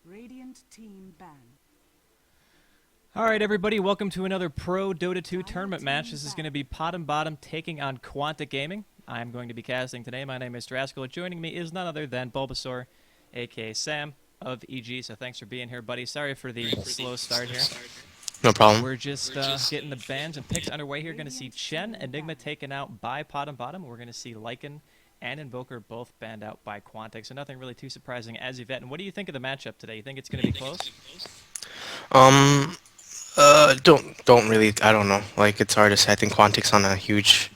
Radiant team ban. Alright everybody, welcome to another Pro Dota 2 tournament match. This is going to be PotM taking on Quantic Gaming. I'm going to be casting today. My name is Draskyl. Joining me is none other than Bulbasaur, aka Sam of EG. So thanks for being here, buddy. Sorry for the slow start here. No problem. We're just getting the bans and picks underway here. Going to see Chen, Enigma taken out by PotM. We're going to see Lycan and Invoker both banned out by Quantic. So nothing really too surprising as you vet. And what do you think of the matchup today? You think it's going to be close? Don't really. I don't know. Like, it's hard to say. I think Quantic's on a huge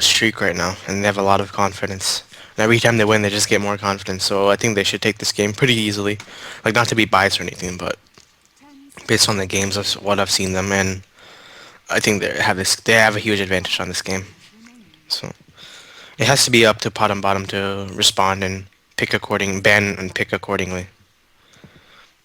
streak right now, and they have a lot of confidence. And every time they win, they just get more confidence. So I think they should take this game pretty easily. Like, not to be biased or anything, but based on the games of what I've seen them, and I think they have a huge advantage on this game. So it has to be up to PotM to respond and ban and pick accordingly.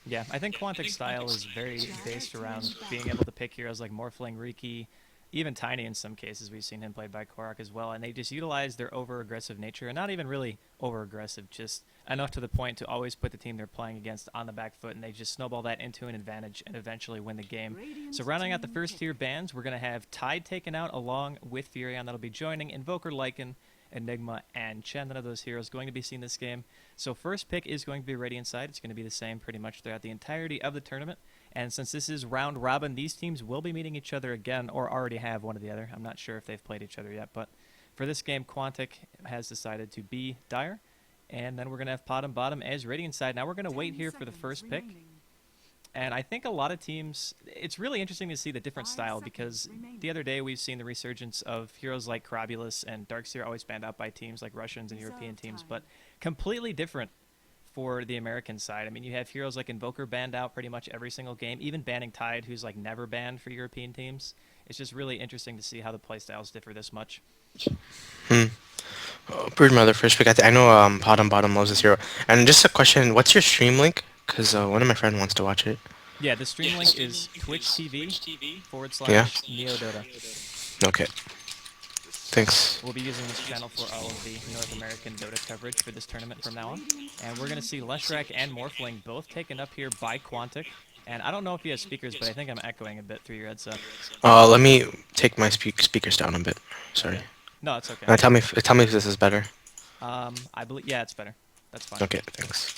Yeah, I think Quantic's style is very based around being able to pick heroes like Morphling, Riki, even Tiny in some cases. We've seen him played by Korok as well, and they just utilize their over-aggressive nature, and not even really over-aggressive, just enough to the point to always put the team they're playing against on the back foot, and they just snowball that into an advantage and eventually win the game. So rounding out the first tier bans, we're going to have Tide taken out along with Furion. That'll be joining Invoker, Lycan, Enigma, and Chen. None of those heroes going to be seen this game. So first pick is going to be Radiant side. It's going to be the same pretty much throughout the entirety of the tournament. And since this is round robin, these teams will be meeting each other again, or already have one or the other. I'm not sure if they've played each other yet, but for this game, Quantic has decided to be Dire. And then we're going to have PotM as Radiant side. Now we're going to wait here for the first pick. And I think a lot of teams, it's really interesting to see the different style, because the other day we've seen the resurgence of heroes like Karabulus and Darkseer always banned out by teams like Russians and European teams, but completely different for the American side. I mean, you have heroes like Invoker banned out pretty much every single game, even banning Tide, who's like never banned for European teams. It's just really interesting to see how the playstyles differ this much. Broodmother first pick. I know PotM loves this hero. And just a question, what's your stream link? Because one of my friends wants to watch it. Yeah, the stream link is twitch.tv/NEODotA. Yeah? Okay. Thanks. We'll be using this channel for all of the North American Dota coverage for this tournament from now on. And we're going to see Leshrac and Morphling both taken up here by Quantic. And I don't know if you have speakers, but I think I'm echoing a bit through your headset. Let me take my speakers down a bit. Sorry. No, it's okay. Tell me if this is better. I believe, yeah, it's better. That's fine. Okay, thanks.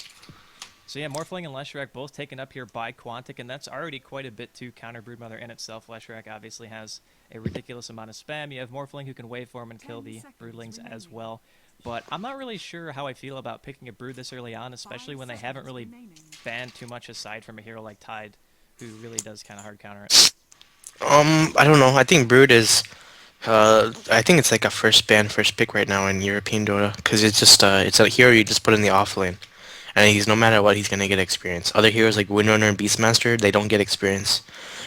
So yeah, Morphling and Leshrac both taken up here by Quantic, and that's already quite a bit to counter Broodmother in itself. Leshrac obviously has a ridiculous amount of spam. You have Morphling who can waveform and kill the Broodlings as well. But I'm not really sure how I feel about picking a Brood this early on, especially when they haven't really banned too much aside from a hero like Tide, who really does kind of hard counter it. I don't know. I think Brood is... I think it's like a first pick right now in European Dota, because it's just it's a hero you just put in the off lane. And he's, no matter what, he's gonna get experience. Other heroes like Windrunner and Beastmaster, they don't get experience.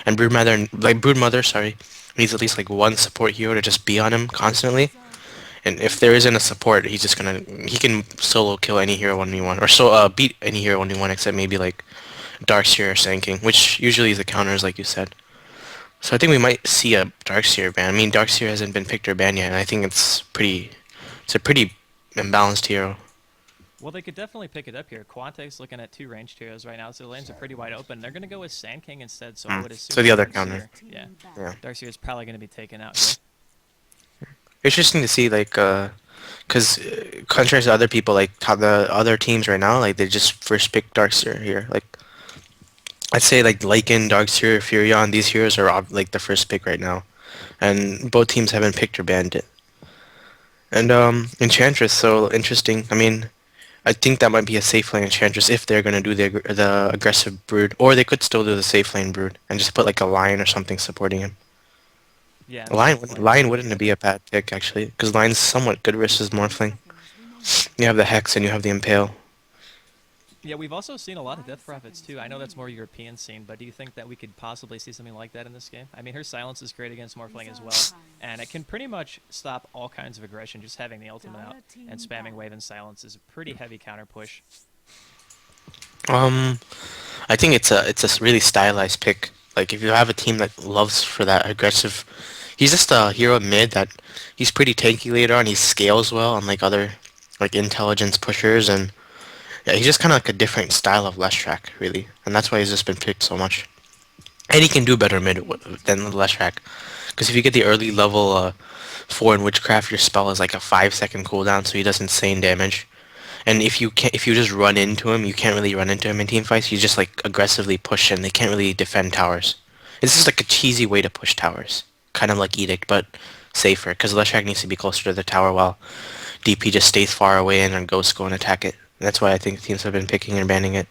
And Broodmother, sorry, needs at least like one support hero to just be on him constantly. And if there isn't a support, he can solo kill any hero 1v1, or beat any hero 1v1 except maybe like Darkseer or Sand, which usually is the counters like you said. So I think we might see a Darkseer ban. I mean, Darkseer hasn't been picked or banned yet, and I think it's a pretty imbalanced hero. Well, they could definitely pick it up here. Quantic's looking at two ranged heroes right now, so the lanes are pretty wide open. They're going to go with Sand instead, so I would assume... So the other Darkseer, counter. Yeah. Yeah. Darkseer is probably going to be taken out here. Interesting to see, like, because contrary to other people, like, how the other teams right now, like, they just first pick Darkseer here. Like, I'd say, like, Lycan, Darkseer, Furion, these heroes are, like, the first pick right now. And both teams haven't picked or banned it. And, Enchantress, so interesting. I mean... I think that might be a safe lane Enchantress if they're going to do the aggressive Brood. Or they could still do the safe lane Brood and just put like a Lion or something supporting him. Yeah. Lion wouldn't be a bad pick, actually, because Lion's somewhat good versus Morphling. You have the Hex and you have the Impale. Yeah, we've also seen a lot of Death Prophets too. I know that's more European scene, but do you think that we could possibly see something like that in this game? I mean, her silence is great against Morphling as well, and it can pretty much stop all kinds of aggression. Just having the ultimate out and spamming Wave and Silence is a pretty heavy counter push. I think it's a really stylized pick. Like, if you have a team that loves for that aggressive... He's just a hero mid that... He's pretty tanky later on. He scales well, unlike other, like, intelligence pushers, and... Yeah, he's just kind of like a different style of Leshrac, really, and that's why he's just been picked so much. And he can do better mid than Leshrac, because if you get the early level 4 in Witchcraft, your spell is like a 5-second cooldown, so he does insane damage. And if you just run into him, you can't really run into him in team fights. You just like aggressively push him. They can't really defend towers. This is like a cheesy way to push towers, kind of like Edict, but safer. Because Leshrac needs to be closer to the tower while DP just stays far away and then Ghosts go and attack it. That's why I think teams have been picking and banning it.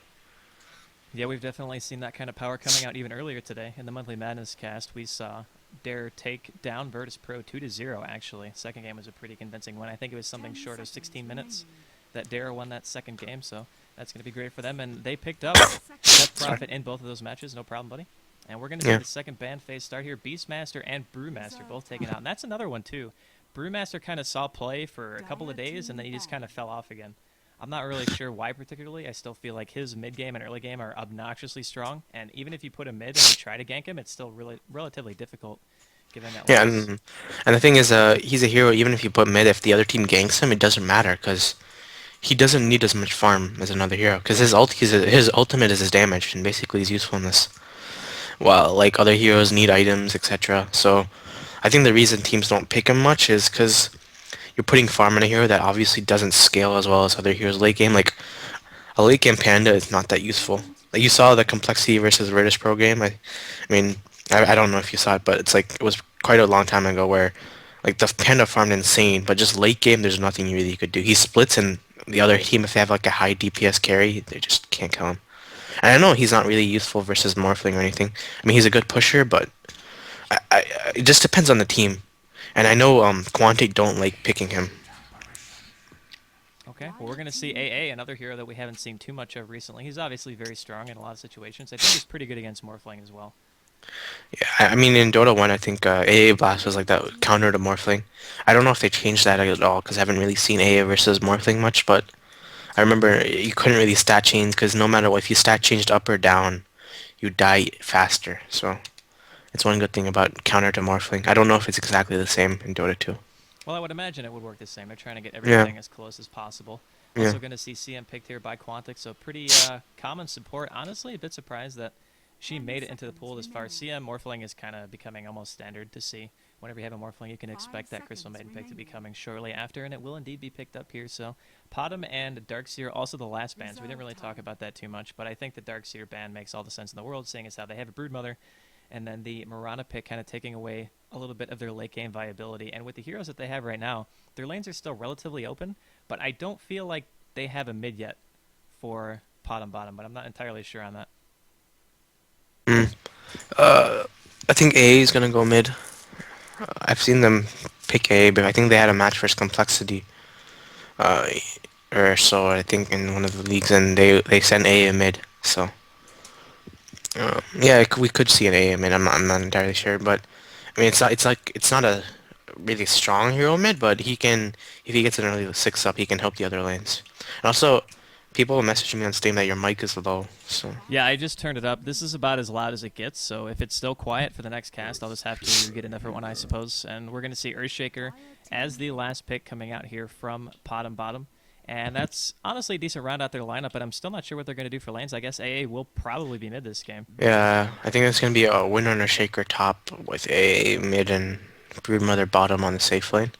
Yeah, we've definitely seen that kind of power coming out even earlier today. In the Monthly Madness cast, we saw Dare take down Virtus Pro 2-0, actually. Second game was a pretty convincing win. I think it was something short of 16 minutes that Dare won that second game, so that's going to be great for them. And they picked up Net Profit in both of those matches, no problem, buddy. And we're going to see Yeah. the second ban phase start here. Beastmaster and Brewmaster both taken out. And that's another one, too. Brewmaster kind of saw play for a couple of days, and then he just kind of fell off again. I'm not really sure why particularly. I still feel like his mid game and early game are obnoxiously strong, and even if you put him mid and you try to gank him, it's still really relatively difficult given that Yeah, loss. and the thing is, he's a hero even if you put mid. If the other team ganks him, it doesn't matter because he doesn't need as much farm as another hero. Because his ultimate is his damage and basically his usefulness. While like other heroes need items, etc. So I think the reason teams don't pick him much is because you're putting farm in a hero that obviously doesn't scale as well as other heroes late game. Like a late game Panda is not that useful. Like you saw the complexity versus Virtus Pro game. I mean, I don't know if you saw it, but it's like it was quite a long time ago where like the Panda farmed insane, but just late game there's nothing you really could do. He splits and the other team if they have like a high DPS carry, they just can't kill him. And I know he's not really useful versus Morphling or anything. I mean he's a good pusher, but it just depends on the team. And I know Quantic don't like picking him. Okay, well, we're going to see AA, another hero that we haven't seen too much of recently. He's obviously very strong in a lot of situations. I think he's pretty good against Morphling as well. Yeah, I mean in Dota 1 I think AA Blast was like that counter to Morphling. I don't know if they changed that at all because I haven't really seen AA versus Morphling much, but I remember you couldn't really stat change because no matter what, if you stat changed up or down, you die faster. So it's one good thing about counter to Morphling. I don't know if it's exactly the same in Dota 2. Well, I would imagine it would work the same. They're trying to get Yeah, everything as close as possible. yeah. Also going to see CM picked here by Quantic, so pretty common support. Honestly, a bit surprised that she made it into the pool this far. CM Morphling is kind of becoming almost standard to see. Whenever you have a Morphling, you can expect that Crystal Maiden pick to be coming shortly after, and it will indeed be picked up here. So PotM and Darkseer, also the last bans. We didn't really talk about that too much, but I think the Darkseer ban makes all the sense in the world, seeing as how they have a Broodmother, and then the Mirana pick kind of taking away a little bit of their late game viability. And with the heroes that they have right now, their lanes are still relatively open, but I don't feel like they have a mid yet for bottom, but I'm not entirely sure on that. Mm. I think AA is gonna go mid. I've seen them pick AA, but I think they had a match versus Complexity, uh, or so I think in one of the leagues, and they sent AA mid. So yeah, we could see an AA mid. I'm not entirely sure, but I mean it's not a really strong hero mid, but he can if he gets an early 6 up, he can help the other lanes. And also, people message me on Steam that your mic is low, so. Yeah, I just turned it up. This is about as loud as it gets, so if it's still quiet for the next cast, I'll just have to get a different one, I suppose. And we're going to see Earthshaker as the last pick coming out here from Bottom. And that's honestly a decent round out their lineup, but I'm still not sure what they're going to do for lanes. I guess AA will probably be mid this game. Yeah, I think it's gonna be a winner and a shaker top with a mid and Broodmother bottom on the safe lane.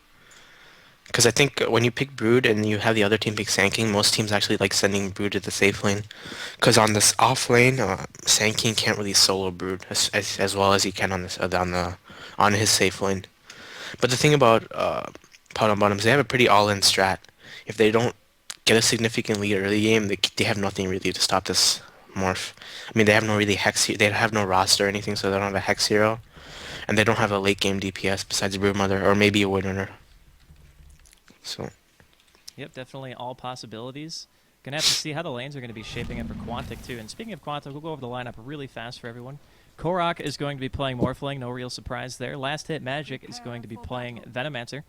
Because I think when you pick Brood and you have the other team pick Sanking, most teams actually like sending Brood to the safe lane. Because on this off lane, Sanking can't really solo Brood as well as he can on this on his safe lane. But the thing about bottoms, they have a pretty all-in strat. If they don't get a significant lead early game, they have nothing really to stop this morph. I mean, they have no really they have no roster or anything, so they don't have a hex hero, and they don't have a late game DPS besides Broodmother or maybe a Windrunner. So Yep, definitely all possibilities. Gonna have to see how the lanes are going to be shaping up for Quantic too. And speaking of Quantic, we'll go over the lineup really fast for everyone. Korok is going to be playing Morphling, no real surprise there. Last Hit Magic is going to be playing Venomancer.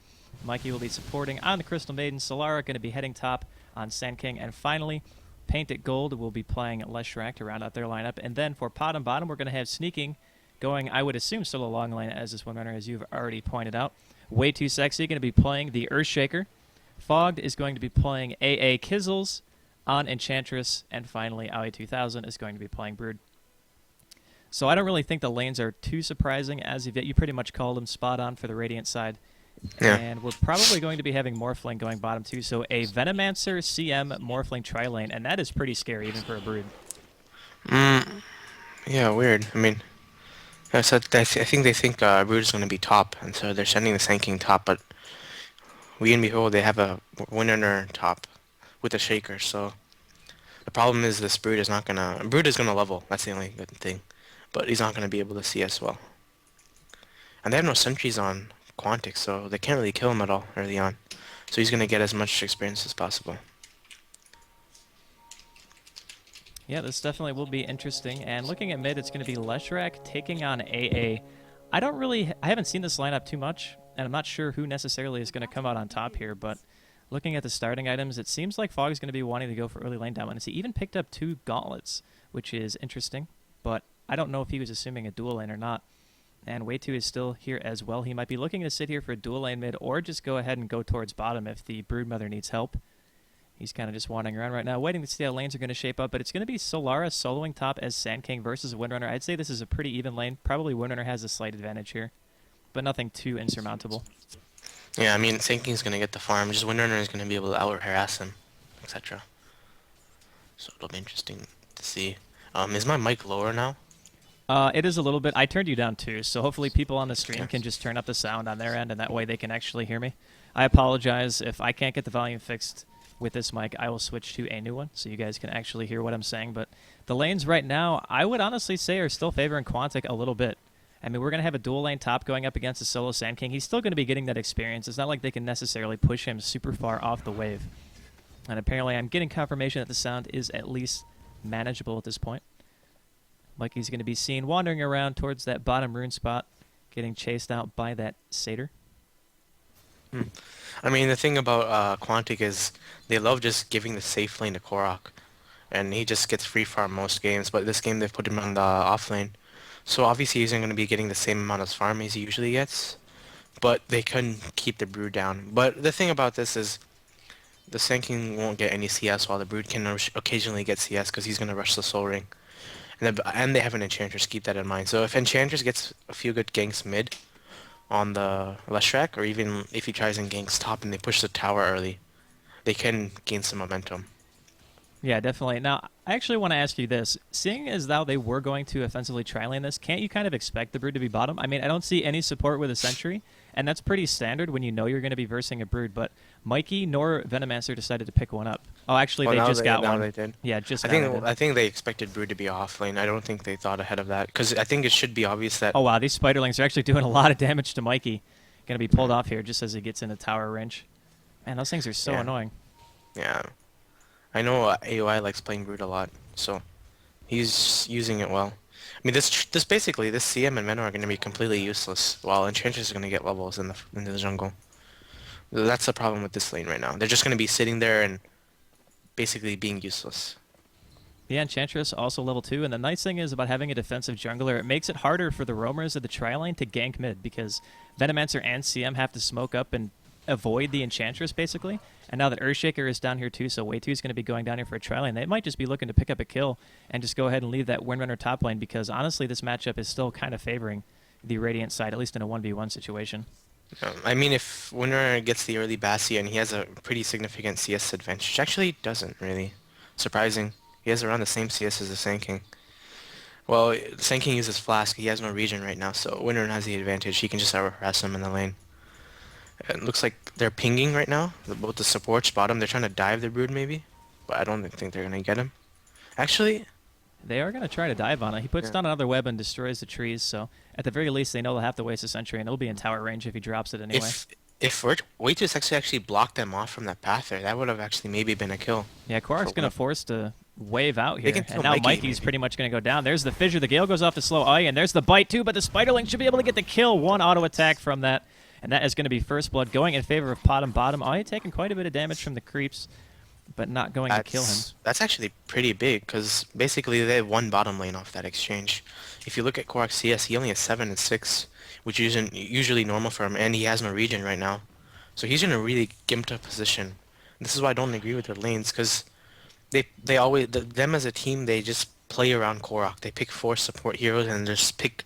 Mikey will be supporting on the Crystal Maiden. Solara going to be heading top on Sand King. And finally, Paint It Gold will be playing Leshrac to round out their lineup. And then for bottom, we're going to have Sneaking going, I would assume, solo long lane as this one runner, as you've already pointed out. Way Too Sexy going to be playing the Earthshaker. Fogged is going to be playing AA Kizzles. on Enchantress, and finally Aoi2000 is going to be playing Brood. So I don't really think the lanes are too surprising as of yet. You pretty much called them spot on for the Radiant side. Yeah. And we're probably going to be having Morphling going bottom too. So a Venomancer, CM, Morphling tri-lane, and that is pretty scary even for a Brood. Mm, yeah, weird. I mean, I think they think Brood is going to be top, and so they're sending the Sand King top, but we and behold, they have a winner top with a Shaker, so the problem is this Brood is gonna level, that's the only good thing, but he's not gonna be able to CS well. And they have no sentries on Quantic, so they can't really kill him at all early on. So he's gonna get as much experience as possible. Yeah, this definitely will be interesting. And looking at mid, it's going to be Leshrac taking on AA. I haven't seen this lineup too much, and I'm not sure who necessarily is going to come out on top here, but looking at the starting items, it seems like Fog's going to be wanting to go for early lane dominance. He even picked up 2 gauntlets, which is interesting, but I don't know if he was assuming a dual lane or not. And Way2 is still here as well. He might be looking to sit here for a dual lane mid or just go ahead and go towards bottom if the Broodmother needs help. He's kind of just wandering around right now, waiting to see how lanes are going to shape up. But it's going to be Solara soloing top as Sand King versus Windrunner. I'd say this is a pretty even lane. Probably Windrunner has a slight advantage here, but nothing too insurmountable. Yeah, I mean, Sand King's gonna get the farm, just Windrunner is gonna be able to out-harass him, etc. So it'll be interesting to see. Is my mic lower now? It is a little bit. I turned you down too, so hopefully people on the stream Okay. can just turn up the sound on their end, and that way they can actually hear me. I apologize if I can't get the volume fixed with this mic. I will switch to a new one so you guys can actually hear what I'm saying. But the lanes right now, I would honestly say, are still favoring Quantic a little bit. I mean, we're going to have a dual lane top going up against a solo Sand King. He's still going to be getting that experience. It's not like they can necessarily push him super far off the wave. And apparently I'm getting confirmation that the sound is at least manageable at this point. Mikey's going to be seen wandering around towards that bottom rune spot, getting chased out by that satyr. I mean, the thing about Quantic is they love just giving the safe lane to Korok, and he just gets free farm most games, but this game they've put him on the off lane. So obviously he isn't going to be getting the same amount of farm as he usually gets, but they couldn't keep the Brood down. But the thing about this is the Sand King won't get any CS while the Brood can occasionally get CS because he's going to rush the Soul Ring. And they have an Enchantress, keep that in mind. So if Enchantress gets a few good ganks mid on the Leshrac, or even if he tries and ganks top and they push the tower early, they can gain some momentum. Yeah, definitely. Now, I actually want to ask you this. Seeing as though they were going to offensively tri-lane this, can't you kind of expect the Brood to be bottom? I mean, I don't see any support with a Sentry, and that's pretty standard when you know you're going to be versing a Brood, but Mikey nor Venomancer decided to pick one up. Oh, actually, Well, they now just got now one. they did. Yeah, just I now they think did. I think they expected Brood to be off lane. I don't think they thought ahead of that because I think it should be obvious that. Oh, wow, these Spiderlings are actually doing a lot of damage to Mikey. Going to be pulled off here just as he gets into tower range. Man, those things are so Yeah. annoying. Yeah, I know AOI likes playing Brood a lot, so he's using it well. I mean, this basically this CM and Menor are going to be completely useless, while Enchantress is going to get levels in the jungle. That's the problem with this lane right now. They're just going to be sitting there and basically being useless. Yeah, Enchantress also level 2, and the nice thing is about having a defensive jungler, it makes it harder for the roamers of the tri-lane to gank mid, because Venomancer and CM have to smoke up and avoid the Enchantress, basically. And now that Earthshaker is down here too, so Way2 is going to be going down here for a tri-lane. They might just be looking to pick up a kill and just go ahead and leave that Windrunner top lane, because honestly this matchup is still kind of favoring the Radiant side, at least in a 1v1 situation. I mean, if Winner gets the early Bastion, he has a pretty significant CS advantage. Actually, he doesn't really. Surprising. He has around the same CS as the Sand King. Well, the Sand King uses Flask. He has no regen right now, so Winner has the advantage. He can just out-harass him in the lane. It looks like they're pinging right now. Both the supports bottom. They're trying to dive the Brood maybe, but I don't think they're gonna get him. Actually, They are going to try to dive on it. He puts Yeah. down another web and destroys the trees, so at the very least they know they'll have to waste a sentry, and it'll be in tower range if he drops it anyway. if Waitress actually blocked them off from that path there, that would have actually maybe been a kill. Yeah, Korok's going to force to wave out They here, can kill and now Mikey, Mikey's maybe. pretty much going to go down. There's the fissure. The Gale goes off to slow Eye, and there's the bite too, but the Spiderling should be able to get the kill. One auto attack from that, and that is going to be first blood going in favor of PotM bottom. Eye taking quite a bit of damage from the creeps, but not going to kill him. That's actually pretty big, because basically they have one bottom lane off that exchange. If you look at Korok's CS, he only has 7 and 6, which isn't usually normal for him, and he has no regen right now. So he's in a really gimped up position. This is why I don't agree with their lanes, because they always them as a team they just play around Korok. They pick 4 support heroes and just pick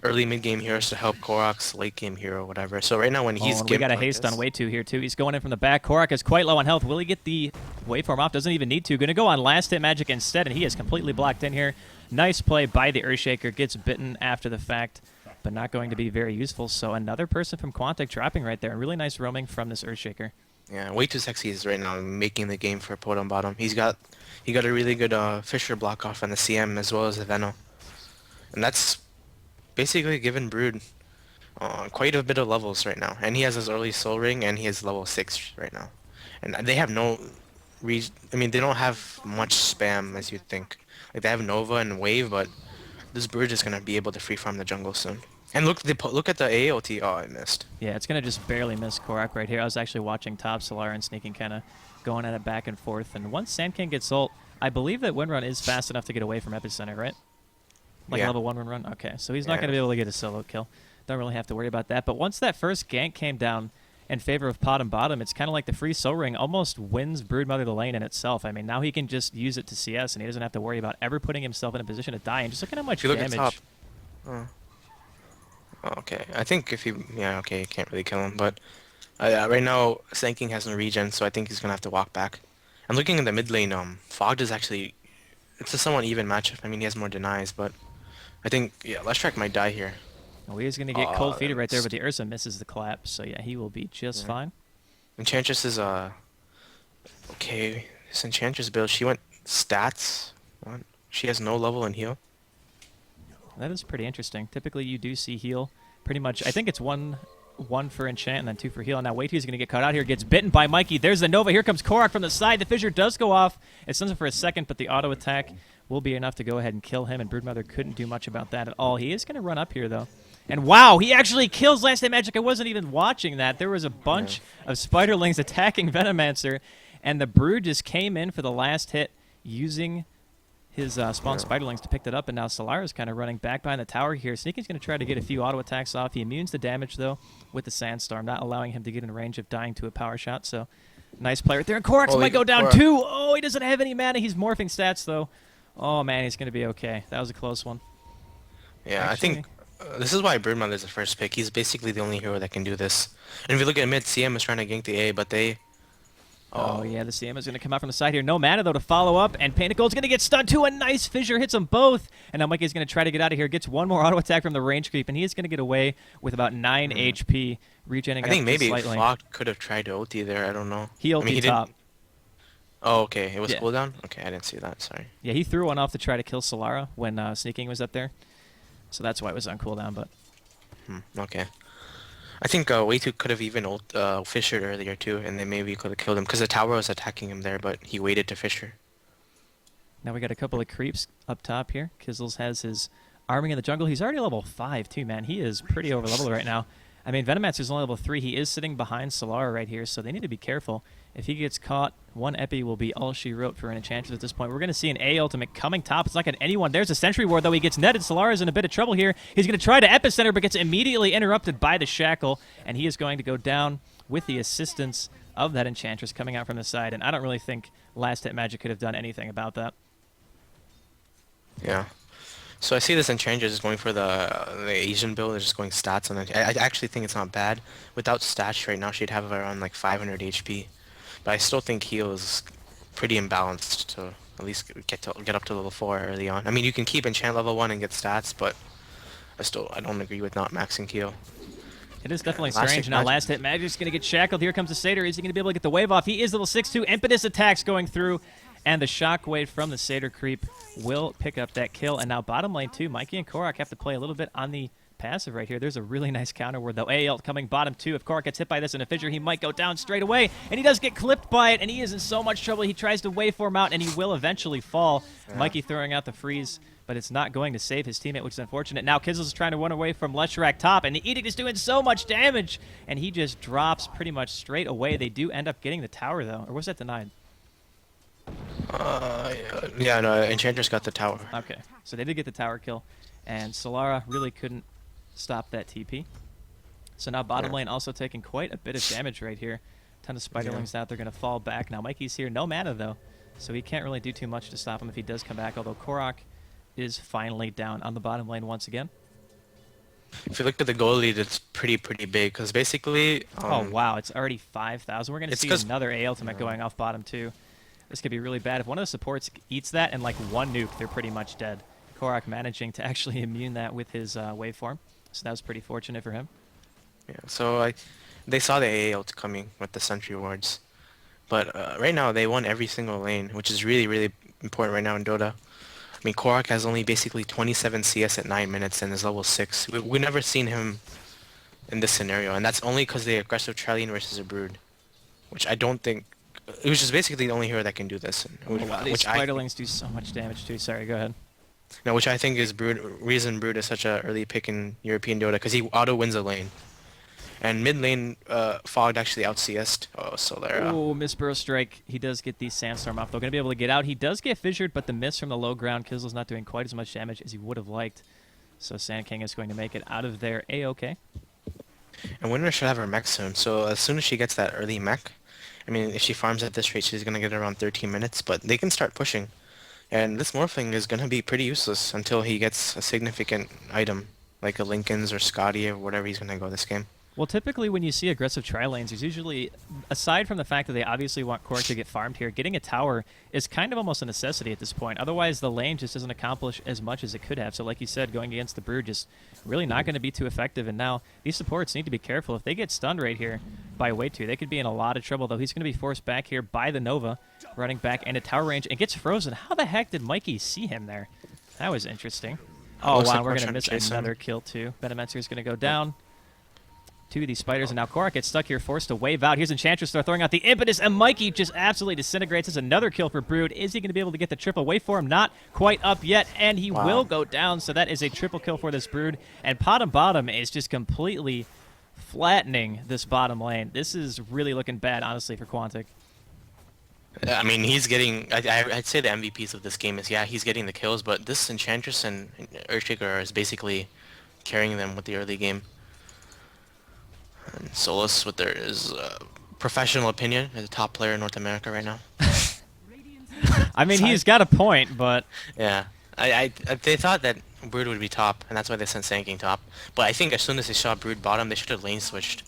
early mid game heroes to help Korok's late game hero, whatever. So right now when Oh, he's and we got gimped a like haste on this, way 2 here, too. He's going in from the back. Korok is quite low on health. Will he get the waveform off? Doesn't even need to. Going to go on last hit magic instead, and he is completely blocked in here. Nice play by the Earthshaker. Gets bitten after the fact, but not going to be very useful. So another person from Quantic dropping right there. Really nice roaming from this Earthshaker. yeah, way too sexy is right now making the game for PotM bottom. He got a really good Fisher block off on the CM as well as the Venom, and that's basically given Brood quite a bit of levels right now. And he has his early Soul Ring and he has level 6 right now, and they have no I mean they don't have much spam as you'd think. Like they have Nova and Wave, but this Brood is gonna be able to free farm the jungle soon. And look at the AOT. Oh, I missed. Yeah, it's going to just barely miss Korok right here. I was actually watching top Solar and Sneaking kind of going at it back and forth. And once Sand King gets ult, I believe that Windrun is fast enough to get away from Epicenter, right? Like Yeah. level 1 Windrun? Okay, so he's not Yeah. going to be able to get a solo kill. Don't really have to worry about that. But once that first gank came down in favor of PotM bottom, it's kind of like the free Soul Ring almost wins Broodmother the lane in itself. I mean, now he can just use it to CS, and he doesn't have to worry about ever putting himself in a position to die. And just look at how much If you look at top. damage. Oh. Oh, okay. I think if you yeah okay you can't really kill him, but right now Sand King has no regen, so I think he's gonna have to walk back. And looking in the mid lane, Fogged is actually it's a somewhat even matchup. I mean he has more denies, but I think yeah Leshrac might die here. Oh, he's going to get cold feet right there, that's- but the Ursa misses the collapse. So yeah, he will be just Yeah. fine. Enchantress is okay. This Enchantress build she went stats. What? She has no level in heal. That is pretty interesting. Typically, you do see heal pretty much. I think it's one for enchant and then 2 for heal. And now Wait, he's going to get caught out here. Gets bitten by Mikey. There's the Nova. Here comes Korok from the side. The fissure does go off. It stuns him for a second, but the auto attack will be enough to go ahead and kill him. And Broodmother couldn't do much about that at all. He is going to run up here, though. And wow, he actually kills Last Day Magic. I wasn't even watching that. There was a bunch of Spiderlings attacking Venomancer, and the Brood just came in for the last hit using his spawn Spiderlings to pick that up, and now Solara's kind of running back behind the tower here. Sneaky's going to try to get a few auto attacks off. He immunes the damage, though, with the Sandstorm, not allowing him to get in range of dying to a power shot. So, nice play right there. And Korax might go down, too. Oh, he doesn't have any mana. He's morphing stats, though. Oh, man, he's going to be okay. That was a close one. Yeah, Actually, I think this is why Broodmother is the first pick. He's basically the only hero that can do this. And if you look at mid, CM is trying to gank the A, but they... Oh, yeah, the CM is going to come out from the side here. No mana, though, to follow up. And Pinnacle is going to get stunned, too. A nice fissure hits them both. And now Mikey's going to try to get out of here. Gets one more auto attack from the range creep, and he is going to get away with about 9 HP. Regening I think up maybe slightly. Flock could have tried to ulti there. I don't know. He ultied I mean, he top. didn't... Oh, okay. It was Yeah. cooldown? Okay, I didn't see that. Sorry. Yeah, he threw one off to try to kill Solara when Sneaking was up there. So that's why it was on cooldown, but... Okay. I think Waytu could have even fissured earlier too, and then maybe could have killed him because the tower was attacking him there, but he waited to fissure. Now we got a couple of creeps up top here. Kizzles has his arming in the jungle. He's already level 5 too, man. He is pretty over leveled right now. I mean, Venomancer's only level 3. He is sitting behind Solara right here, so they need to be careful. If he gets caught, one Epi will be all she wrote for an Enchantress at this point. We're going to see an A ultimate coming top. It's not going to anyone. There's a Sentry Ward, though. He gets netted. Solara's in a bit of trouble here. He's going to try to Epicenter, but gets immediately interrupted by the Shackle, and he is going to go down with the assistance of that Enchantress coming out from the side, and I don't really think Last Hit Magic could have done anything about that. Yeah. So I see this Enchantress is going for the Asian build. They're just going stats on it. I actually think it's not bad. Without stats right now, she'd have around like 500 HP. But I still think heal is pretty imbalanced to at least get up to level 4 early on. I mean, you can keep enchant level 1 and get stats, but I don't agree with not maxing heal. It is definitely Last strange. Hit Now, Magic. Last Hit Magic's going to get shackled. Here comes the Satyr. Is he going to be able to get the wave off? He is level 6-2. Impetus attacks going through, and the shockwave from the Satyr creep will pick up that kill. And now bottom lane, too. Mikey and Korok have to play a little bit on the passive right here. There's a really nice counter word, though. AL coming bottom 2. If Korok gets hit by this in a fissure, he might go down straight away. And he does get clipped by it, and he is in so much trouble. He tries to waveform out, and he will eventually fall. Yeah. Mikey throwing out the freeze, but it's not going to save his teammate, which is unfortunate. Now Kizzles is trying to run away from Leshrac top, and the Edict is doing so much damage, and he just drops pretty much straight away. They do end up getting the tower, though. Or was that denied? Yeah, no, Enchantress got the tower. Okay, so they did get the tower kill, and Solara really couldn't stop that TP. So now bottom lane also taking quite a bit of damage right here. Ton of Spiderlings out. They're going to fall back. Now Mikey's here. No mana, though. so he can't really do too much to stop him if he does come back, although Korok is finally down on the bottom lane once again. If you look at the goal lead, it's pretty big because basically. Oh wow, it's already 5,000. We're gonna see 'cause- another A ultimate going off bottom too. This could be really bad. If one of the supports eats that and like one nuke, they're pretty much dead. Korok managing to actually immune that with his waveform, so that was pretty fortunate for him. Yeah, so they saw the AA ult coming with the sentry wards, but right now they won every single lane, which is really important right now in Dota. I mean, Korok has only basically 27 CS at 9 minutes and is level 6. We've never seen him in this scenario, and that's only because they aggressive Trillian versus a Brood, which I don't think. It was just basically the only hero that can do this. Oh, wow, these Spiderlings do so much damage too. Sorry, go ahead. No, which I think is reason Brood is such a early pick in European Dota, because he auto wins a lane. And mid lane, Fogged actually out CS'd. Oh, Solera. Oh, miss burrow strike. He does get the Sandstorm off. They're going to be able to get out. He does get fissured, but the miss from the low ground, Kizzle's not doing quite as much damage as he would have liked. So Sand King is going to make it out of there A-okay. And Winner should have her mech soon. So as soon as she gets that early mech, I mean, if she farms at this rate, she's going to get around 13 minutes, but they can start pushing. And this Morphling is going to be pretty useless until he gets a significant item, like a Lincoln's or Scotty or whatever he's going to go this game. Well, typically when you see aggressive tri-lanes, there's usually, aside from the fact that they obviously want Korok to get farmed here, getting a tower is kind of almost a necessity at this point. Otherwise, the lane just doesn't accomplish as much as it could have. So like you said, going against the Brood just really not going to be too effective. And now these supports need to be careful. If they get stunned right here by Way 2, they could be in a lot of trouble, though. He's going to be forced back here by the Nova, running back into tower range, and gets frozen. How the heck did Mikey see him there? That was interesting. Oh, wow, we're going to miss another kill, too. Venomancer is going to go down. Two of these spiders, and now Korok gets stuck here, forced to wave out. Here's Enchantress Throw throwing out the impetus, and Mikey just absolutely disintegrates. This is another kill for Brood. Is he going to be able to get the triple wave for him? Not quite up yet, and he will go down, so that is a triple kill for this Brood. And PotM bottom is just completely flattening this bottom lane. This is really looking bad, honestly, for Quantic. I mean, he's getting. I'd say the MVPs of this game is, yeah, he's getting the kills, but this Enchantress and Earthshaker is basically carrying them with the early game. And Solus, with his professional opinion, is a top player in North America right now. I mean, he's got a point, but... Yeah. They thought that Brood would be top, and that's why they sent Sand King top. But I think as soon as they saw Brood bottom, they should have lane switched.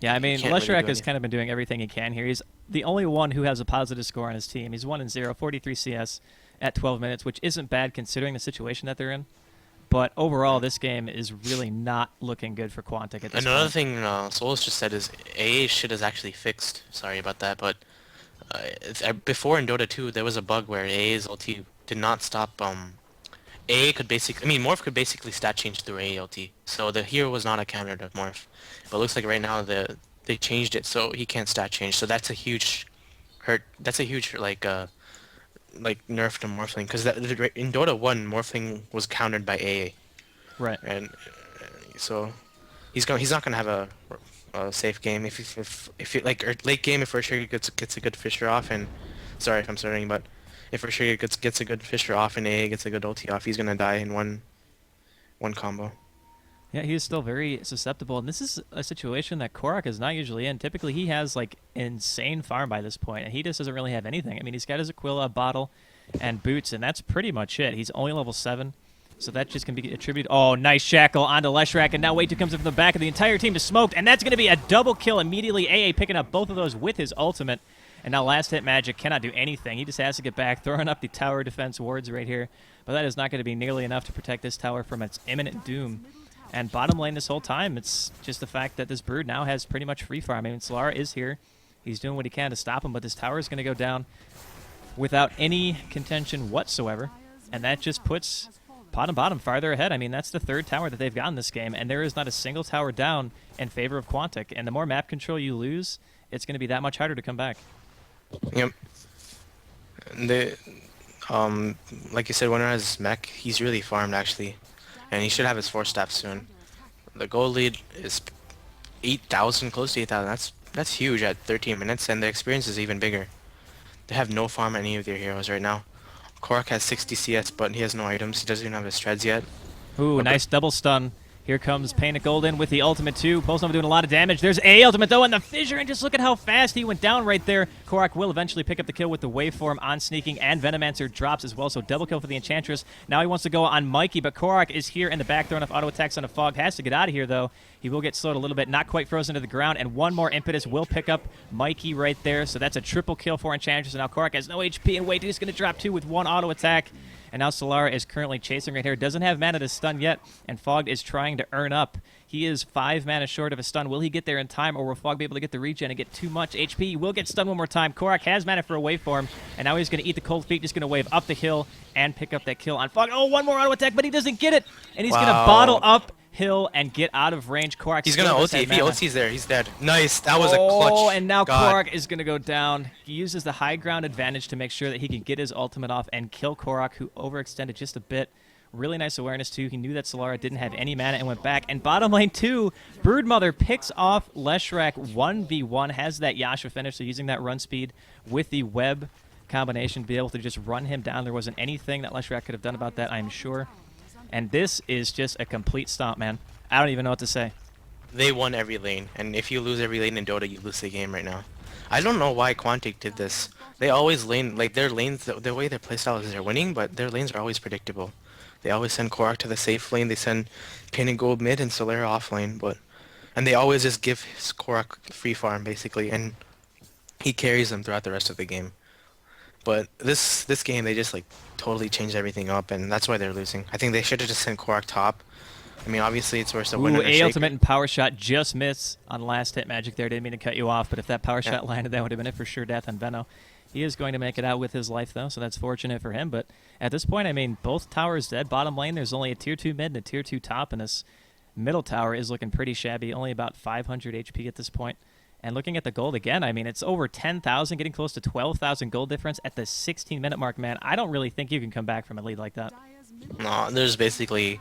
Yeah, I mean, Can't really Leshrac do has kind of been doing everything he can here. He's the only one who has a positive score on his team. He's 1-0, 43 CS at 12 minutes, which isn't bad considering the situation that they're in. But overall, this game is really not looking good for Quantic at this Another point. thing Solus just said is AA shit is actually fixed. Sorry about that, but before in Dota 2, there was a bug where AA's ulti did not stop. AA could basically, I mean, Morph could basically stat change through AA ulti. So the hero was not a counter to Morph. But it looks like right now they changed it so he can't stat change. So that's a huge hurt. That's a huge like nerf to Morphling, because in Dota 1, Morphling was countered by AA. Right. And so he's not gonna have a safe game if you like late game, if Earthshaker gets a good Fisher off, and sorry if I'm starting, but if Earthshaker gets a good Fisher off and AA gets a good ulti off, he's gonna die in one combo. Yeah, he is still very susceptible, and this is a situation that Korok is not usually in. Typically, he has, like, insane farm by this point, and he just doesn't really have anything. I mean, he's got his Aquila, bottle, and boots, and that's pretty much it. He's only level 7, so that just can be attributed. Oh, nice shackle onto Leshrac, and now Way 2 comes in from the back, and the entire team is smoked, and that's going to be a double kill immediately. AA picking up both of those with his ultimate, and now last hit Magic cannot do anything. He just has to get back, throwing up the tower defense wards right here, but that is not going to be nearly enough to protect this tower from its imminent doom. And bottom lane this whole time, it's just the fact that this Brood now has pretty much free farm. I mean, Solara is here. He's doing what he can to stop him, but this tower is going to go down without any contention whatsoever. And that just puts PotM bottom farther ahead. I mean, that's the third tower that they've gotten this game, and there is not a single tower down in favor of Quantic. And the more map control you lose, it's going to be that much harder to come back. Yep. Like you said, Winner has mech. He's really farmed, actually. And he should have his 4 staff soon. The goal lead is 8,000, close to 8,000. That's huge at 13 minutes, and the experience is even bigger. They have no farm on any of their heroes right now. Korok has 60 CS, but he has no items. He doesn't even have his treads yet. Ooh, nice double stun. Here comes Painted Golden with the ultimate too. PotM doing a lot of damage. There's a ultimate though, and the fissure, and just look at how fast he went down right there. Korak will eventually pick up the kill with the waveform on sneaking, and Venomancer drops as well, so double kill for the Enchantress. Now he wants to go on Mikey, but Korak is here in the back, throwing off auto attacks on a Fog. Has to get out of here though. He will get slowed a little bit, not quite frozen to the ground, and one more impetus will pick up Mikey right there. So that's a triple kill for Enchantress, and now Korak has no HP, and wait, he's going to drop 2 with 1 auto attack. And now Solara is currently chasing right here. Doesn't have mana to stun yet, and Fogged is trying to earn up. He is 5 mana short of a stun. Will he get there in time, or will Fogg be able to get the regen and get too much HP? He will get stunned one more time. Korak has mana for a waveform, and now he's going to eat the cold feet, just going to wave up the hill and pick up that kill on Fogg. Oh, one more auto attack, but he doesn't get it, and he's going to bottle up hill and get out of range. Korak, he's gonna ulti. If he ultis there, he's dead. Nice. That was a clutch. Oh, and now Korak is gonna go down. He uses the high ground advantage to make sure that he can get his ultimate off and kill Korak, who overextended just a bit. Really nice awareness too. He knew that Solara didn't have any mana and went back. And bottom lane 2, Broodmother picks off Leshrac 1v1, has that Yasha finish, so using that run speed with the web combination, be able to just run him down. There wasn't anything that Leshrac could have done about that, I'm sure. And this is just a complete stomp, man. I don't even know what to say. They won every lane, and if you lose every lane in Dota, you lose the game right now. I don't know why Quantic did this. They always lane, like their lanes, the way their playstyle is they're winning, but their lanes are always predictable. They always send Korak to the safe lane, they send Painted Gold mid and Solara off lane, and they always just give Korak free farm basically, and he carries them throughout the rest of the game. But this game, they just like totally changed everything up, and that's why they're losing. I think they should have just sent Korak top. I mean, obviously it's worse to win or shake. Ultimate and power shot just missed on last hit magic there. Didn't mean to cut you off, but if that power shot landed, that would have been it for sure death on Veno. He is going to make it out with his life though, so that's fortunate for him. But at this point, I mean, both towers dead. Bottom lane, there's only a tier 2 mid and a tier 2 top, and this middle tower is looking pretty shabby. Only about 500 HP at this point. And looking at the gold again, I mean, it's over 10,000, getting close to 12,000 gold difference at the 16-minute mark, man. I don't really think you can come back from a lead like that. No, there's basically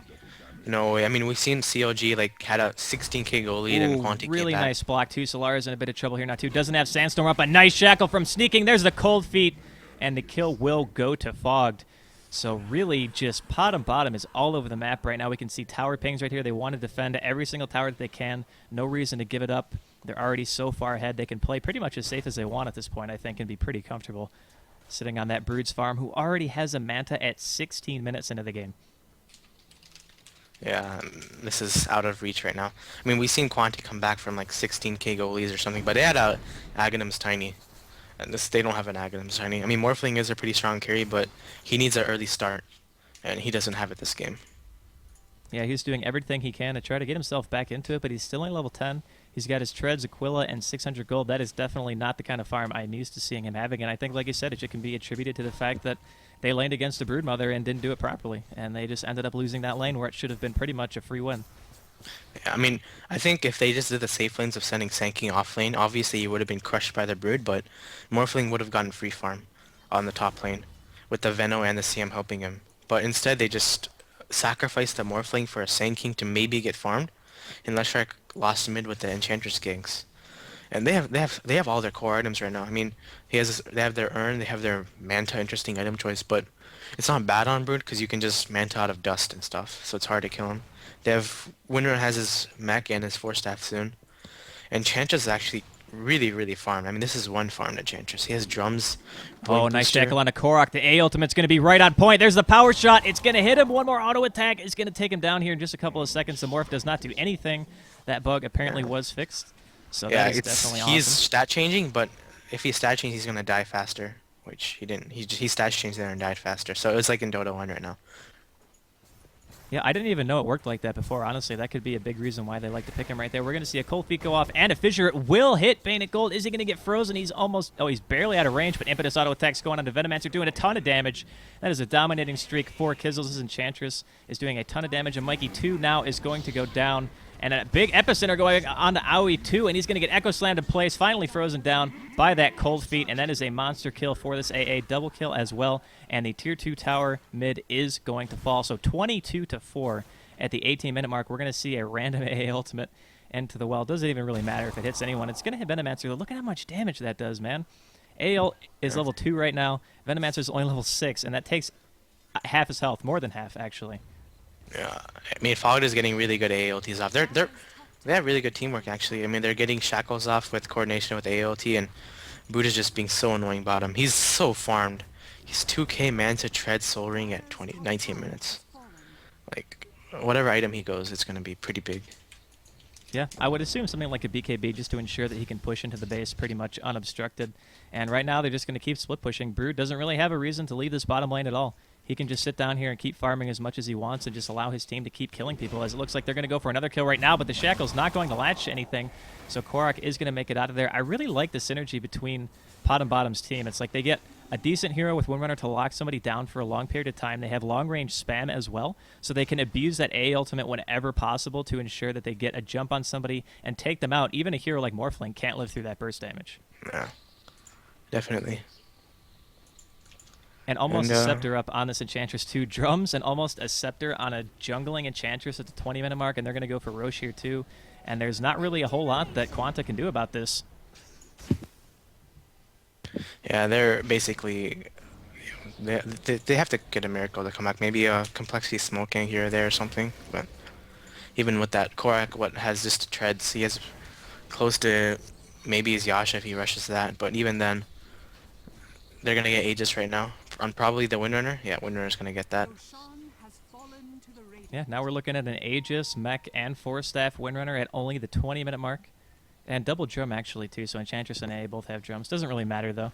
no way. I mean, we've seen COG like had a 16k goal lead and Quantic really came back. nice block too. Solara's in a bit of trouble here now too. Doesn't have Sandstorm up. A nice shackle from sneaking. There's the cold feet, and the kill will go to Fogged. So really just bottom is all over the map right now. We can see tower pings right here. They want to defend every single tower that they can. No reason to give it up. They're already so far ahead. They can play pretty much as safe as they want at this point, I think, and be pretty comfortable sitting on that Brood's farm, who already has a Manta at 16 minutes into the game. Yeah, this is out of reach right now. I mean, we've seen Quantic come back from like 16k goalies or something, but they had a Aghanim's Tiny. And they don't have an Aghanim's Tiny. I mean, Morphling is a pretty strong carry, but he needs an early start, and he doesn't have it this game. Yeah, he's doing everything he can to try to get himself back into it, but he's still only level 10. He's got his Treads, Aquila, and 600 gold. That is definitely not the kind of farm I'm used to seeing him having, and I think, like you said, it can be attributed to the fact that they laned against the Broodmother and didn't do it properly, and they just ended up losing that lane where it should have been pretty much a free win. Yeah, I mean, I think if they just did the safe lanes of sending Sanking off lane, obviously you would have been crushed by the Brood, but Morphling would have gotten free farm on the top lane with the Veno and the CM helping him. But instead they just sacrificed the Morphling for a Sanking to maybe get farmed, and Leshrac lost mid with the Enchantress ganks. And they have all their core items right now. I mean, they have their Urn, they have their Manta, interesting item choice, but it's not bad on Brood because you can just Manta out of dust and stuff, so it's hard to kill him. They have Winter has his mech and his 4-staff soon. Enchantress is actually really farmed. I mean, this is one farmed Enchantress. He has drums. Oh, nice jackal on a Korok. The A ultimate's going to be right on point. There's the power shot. It's going to hit him. One more auto attack is going to take him down here in just a couple of seconds. The Morph does not do anything. That bug apparently was fixed. So yeah, that is definitely awesome. He's stat changing, but if he stat changes, he's going to die faster, which he didn't. He stat changed there and died faster. So it's like in Dota 1 right now. Yeah, I didn't even know it worked like that before. Honestly, that could be a big reason why they like to pick him right there. We're going to see a cold feet go off, and a fissure will hit Painted Gold. Is he going to get frozen? He's almost... Oh, he's barely out of range, but impetus auto attacks going on to Venomancer, doing a ton of damage. That is a dominating streak for Kizzles. His Enchantress is doing a ton of damage, and Mikey 2 now is going to go down. And a big epicenter going on to Aoi 2, and he's going to get Echo Slammed in place, finally frozen down by that cold feet, and that is a monster kill for this AA. Double kill as well, and the Tier 2 tower mid is going to fall. So 22-4 at the 18-minute mark. We're going to see a random AA ultimate into the well. Doesn't even really matter if it hits anyone. It's going to hit Venomancer. Look at how much damage that does, man. AA is level 2 right now. Venomancer is only level 6, and that takes half his health, more than half, actually. Yeah, I mean, Fogg is getting really good AOTs off. They have really good teamwork actually. I mean, they're getting Shackles off with coordination with AOT, and Boot is just being so annoying bottom. He's so farmed. He's 2k man to tread Soul Ring at 19 minutes. Like, whatever item he goes, it's gonna be pretty big. Yeah, I would assume something like a BKB just to ensure that he can push into the base pretty much unobstructed. And right now they're just going to keep split pushing. Brood doesn't really have a reason to leave this bottom lane at all. He can just sit down here and keep farming as much as he wants and just allow his team to keep killing people, as it looks like they're going to go for another kill right now, but the Shackle's not going to latch anything, so Korok is going to make it out of there. I really like the synergy between Pot and Bottom's team. It's like they get a decent hero with Windrunner to lock somebody down for a long period of time. They have long-range spam as well, so they can abuse that A ultimate whenever possible to ensure that they get a jump on somebody and take them out. Even a hero like Morphling can't live through that burst damage. Yeah, definitely. And almost a Scepter up on this Enchantress. 2 drums and almost a Scepter on a jungling Enchantress at the 20-minute mark, and they're going to go for Roche here too. And there's not really a whole lot that Quantic can do about this. Yeah, they're basically... They have to get a miracle to come back. Maybe a Complexity smoking here or there or something. But even with that, Korak has just treads. He has close to maybe his Yasha if he rushes that. But even then, they're going to get Aegis right now. On probably the Windrunner. Yeah, Windrunner's going to get that. Yeah, now we're looking at an Aegis, Mech, and 4-staff Windrunner at only the 20-minute mark. And double drum, actually, too. So Enchantress and A both have drums. Doesn't really matter, though,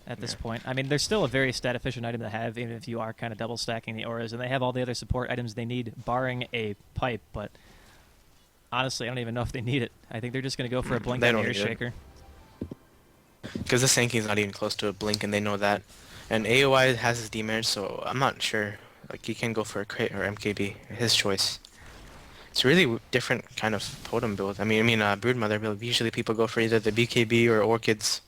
at this point. I mean, they're still a very stat-efficient item to have, even if you are kind of double-stacking the auras. And they have all the other support items they need, barring a pipe. But honestly, I don't even know if they need it. I think they're just going to go for a blink on the Air Shaker. Because the Sankey's not even close to a blink, and they know that. And AOI has his demerge, so I'm not sure. Like, he can go for a crit or MKB. His choice. It's really different kind of PotM build. I mean, Broodmother build. Usually people go for either the BKB or Orchids.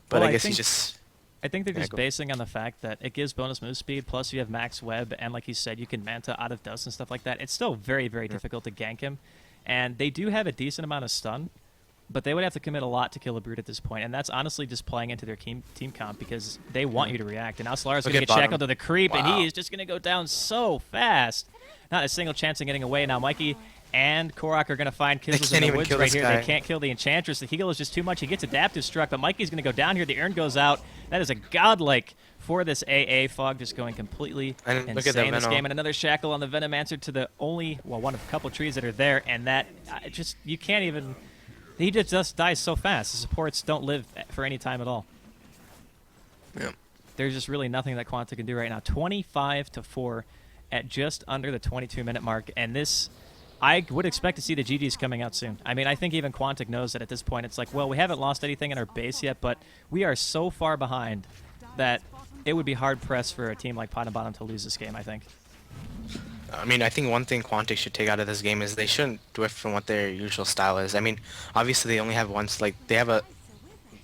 But well, I guess he just... I think they're just basing on the fact that it gives bonus move speed, plus you have max web, and like you said, you can Manta out of dust and stuff like that. It's still very, very difficult to gank him. And they do have a decent amount of stun, but they would have to commit a lot to kill a Brood at this point, and that's honestly just playing into their team comp because they want you to react. And now Solara's going to get shackled to the creep, and he is just going to go down so fast. Not a single chance of getting away. Now Mikey and Korok are going to find kills in the woods right here. They can't kill the Enchantress. The heal is just too much. He gets adaptive struck, but Mikey's going to go down here. The urn goes out. That is a godlike for this AA. Fog just going completely insane in this game. And another shackle on the Venom answer to the only, well, one of a couple trees that are there. And that just, you can't even, he just dies so fast. The supports don't live for any time at all. Yep. There's just really nothing that Quantic can do right now. 25-4 at just under the 22-minute mark. And this, I would expect to see the GGs coming out soon. I mean, I think even Quantic knows that at this point it's like, well, we haven't lost anything in our base yet, but we are so far behind that it would be hard-pressed for a team like Pot and Bottom to lose this game, I think. I mean, I think one thing Quantic should take out of this game is they shouldn't drift from what their usual style is. I mean, obviously they only have one, like, they have a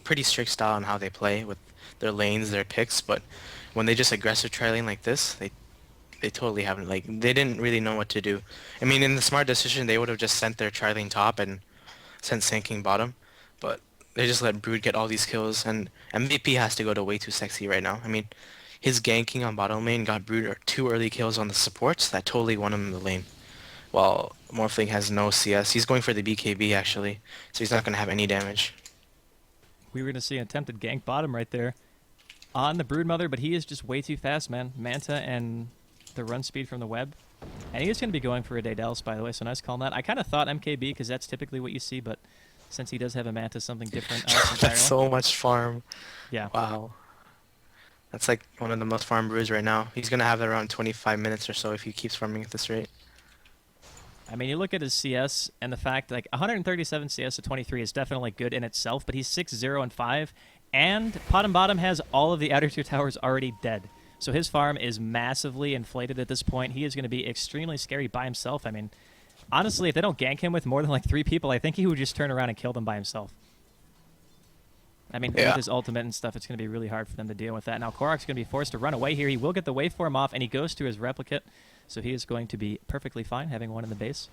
pretty strict style on how they play with their lanes, their picks, but when they just aggressive try lane like this, they totally haven't, like, they didn't really know what to do. I mean, in the smart decision, they would have just sent their tri-lane top and sent Sinking bottom, but they just let Brood get all these kills, and MVP has to go to way too sexy right now. I mean, his ganking on bottom lane got Brood 2 early kills on the supports that totally won him the lane, while Morphling has no CS. He's going for the BKB, actually, so he's not going to have any damage. We were going to see an attempted gank bottom right there on the Broodmother, but he is just way too fast, man. Manta and the run speed from the web. And he is going to be going for a Daedalus, by the way, so nice calling that. I kind of thought MKB because that's typically what you see, but since he does have a Manta, something different. That's so much farm. Yeah. Wow. That's like one of the most farm Broods right now. He's going to have it around 25 minutes or so if he keeps farming at this rate. I mean, you look at his CS, and the fact, like, 137 CS to 23 is definitely good in itself, but he's 6-0 and 5, and Pot and Bottom has all of the outer 2 towers already dead. So his farm is massively inflated at this point. He is going to be extremely scary by himself. I mean, honestly, if they don't gank him with more than like 3 people, I think he would just turn around and kill them by himself. I mean, with his ultimate and stuff, it's going to be really hard for them to deal with that. Now, Korok's going to be forced to run away here. He will get the waveform off, and he goes to his replicate. So he is going to be perfectly fine having one in the base.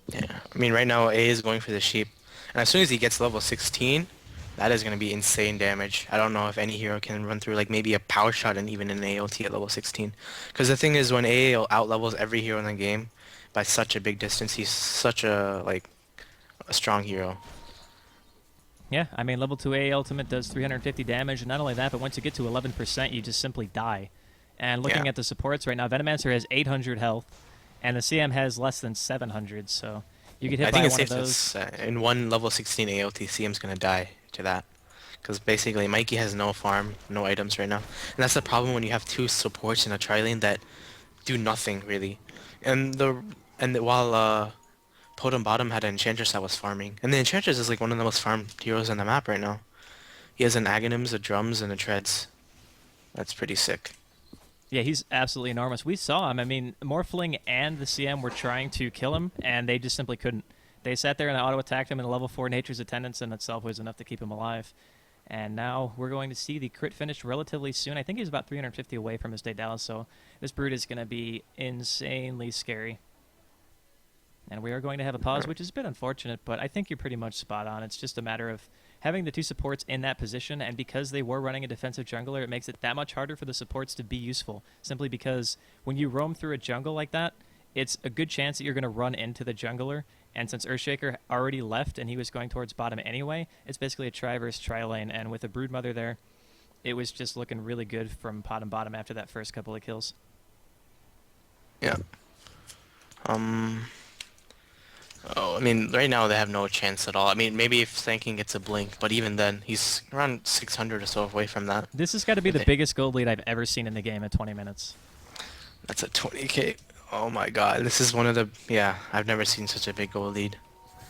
Yeah, I mean, right now, A is going for the sheep. And as soon as he gets level 16, That is going to be insane damage. I don't know if any hero can run through like maybe a power shot and even an AOT at level 16. Because the thing is, when AA outlevels every hero in the game by such a big distance, he's such a like a strong hero. Yeah, I mean, level 2 AA ultimate does 350 damage, and not only that, but once you get to 11%, you just simply die. And looking Yeah. at the supports right now, Venomancer has 800 health, and the CM has less than 700, so you get hit I by think it's one of safe to those. in one level 16 AOT, CM's going to die to that. Because basically, Mikey has no farm, no items right now. And that's the problem when you have two supports in a tri-lane that do nothing, really. And while PotM bottom had an Enchantress that was farming. And the Enchantress is like one of the most farmed heroes on the map right now. He has an Aghanims, a Drums, and a Treads. That's pretty sick. Yeah, he's absolutely enormous. We saw him. I mean, Morphling and the CM were trying to kill him, and they just simply couldn't. They sat there and auto-attacked him, and a level 4 Nature's Attendance in itself was enough to keep him alive. And now we're going to see the crit finish relatively soon. I think he's about 350 away from his Daedalus, so this Brood is going to be insanely scary. And we are going to have a pause, which is a bit unfortunate, but I think you're pretty much spot on. It's just a matter of having the two supports in that position, and because they were running a defensive jungler, it makes it that much harder for the supports to be useful, simply because when you roam through a jungle like that, it's a good chance that you're going to run into the jungler, and since Earthshaker already left and he was going towards bottom anyway, it's basically a try versus try lane, and with a Broodmother there, it was just looking really good from PotM bottom after that first couple of kills. Yeah. Oh, I mean, right now they have no chance at all. I mean, maybe if Thanking gets a blink, but even then, he's around 600 or so away from that. This has got to be the biggest gold lead I've ever seen in the game at 20 minutes. That's a 20k. Oh my god, this is one of the... Yeah, I've never seen such a big goal lead.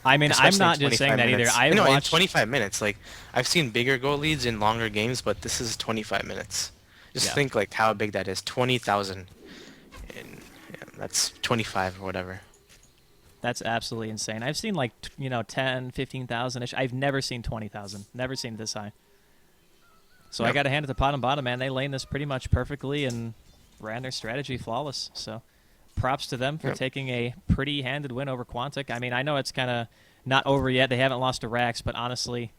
I mean, I'm Especially not in just saying 25 that either. minutes. I No, in watched 25 minutes. Like, I've seen bigger goal leads in longer games, but this is 25 minutes. Just Yeah. think like how big that is. 20,000. And yeah, that's 25 or whatever. That's absolutely insane. I've seen like 10, 15,000-ish. I've never seen 20,000. Never seen this high. So I Yep. got to hand it to PotM bottom, man. They laned this pretty much perfectly and ran their strategy flawless. So props to them for Yep. taking a pretty handed win over Quantic. I mean, I know it's kind of not over yet. They haven't lost to Rax, but honestly,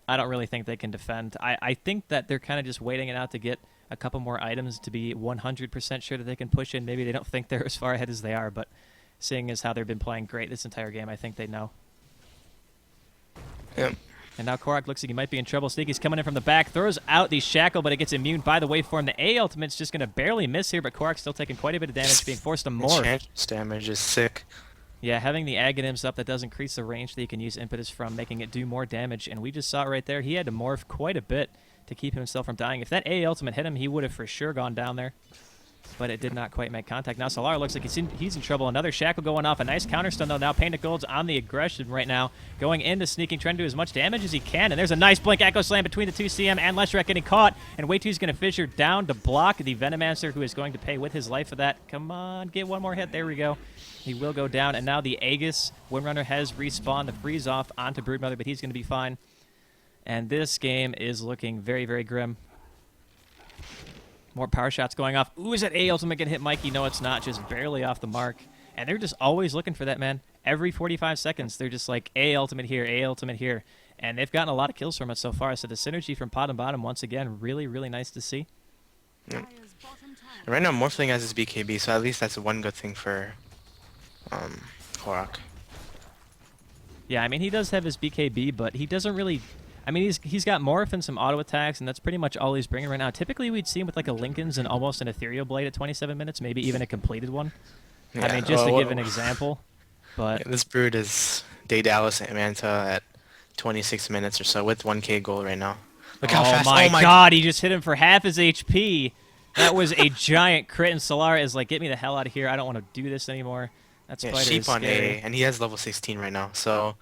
I don't really think they can defend. I think that they're kind of just waiting it out to get a couple more items to be 100% sure that they can push in. Maybe they don't think they're as far ahead as they are, but seeing as how they've been playing great this entire game, I think they know. Yep. And now Korak looks like he might be in trouble. Sneaky's coming in from the back, throws out the Shackle, but it gets immune by the waveform. The A ultimate's just going to barely miss here, but Korak's still taking quite a bit of damage, being forced to morph. Enchantress damage is sick. Yeah, having the Aghanims up, that does increase the range that you can use Impetus from, making it do more damage. And we just saw it right there. He had to morph quite a bit to keep himself from dying. If that A ultimate hit him, he would have for sure gone down there. But it did not quite make contact. Now Solar looks like he's in trouble. Another Shackle going off. A nice counterstun, though. Now Painted Gold's on the aggression right now. Going into Sneaking, trying to do as much damage as he can. And there's a nice Blink Echo Slam between the two CM and Leshrac getting caught. And Way2's going to fissure down to block the Venomancer, who is going to pay with his life for that. Come on, get one more hit. There we go. He will go down. And now the Aegis Windrunner has respawned to freeze off onto Broodmother, but he's going to be fine. And this game is looking very, very grim. More power shots going off. Ooh, is that A ultimate going to hit Mikey? No, it's not. Just barely off the mark. And they're just always looking for that, man. Every 45 seconds, they're just like, A ultimate here, A ultimate here. And they've gotten a lot of kills from it so far. So the synergy from PotM bottom, once again, really, really nice to see. Yep. And right now, Morphling has his BKB, so at least that's one good thing for Korak. Yeah, I mean, he does have his BKB, but he doesn't really... I mean, he's got Morph and some auto attacks, and that's pretty much all he's bringing right now. Typically, we'd see him with like a Linken's and almost an Ethereal Blade at 27 minutes, maybe even a completed one. Yeah. I mean, just to give an example. But Yeah, this Brood is Daedalus and Manta at 26 minutes or so with 1k gold right now. Look how fast. My God, he just hit him for half his HP. That was a giant crit, and Solar is like, get me the hell out of here. I don't want to do this anymore. That's quite Sheep on scary. A, and he has level 16 right now, so...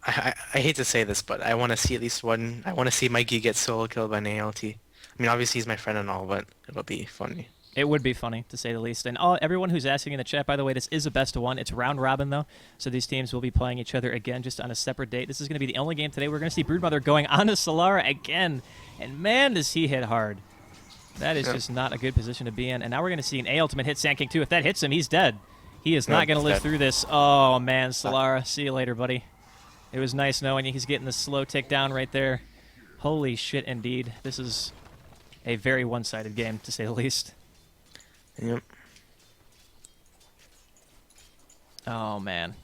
I hate to say this, but I want to see at least one... I want to see Mikey get solo killed by an ALT. I mean, obviously he's my friend and all, but it'll be funny. It would be funny, to say the least. And everyone who's asking in the chat, by the way, this is a best of one. It's round robin, though, so these teams will be playing each other again just on a separate date. This is going to be the only game today. We're going to see Broodmother going on to Solara again, and man, does he hit hard. That is just not a good position to be in. And now we're going to see an A ultimate hit Sand King 2. If that hits him, he's dead. He is not going to live through this. Oh, man, Solara, see you later, buddy. It was nice knowing he's getting the slow tick down right there. Holy shit, indeed. This is a very one-sided game, to say the least. Yep. Oh, man.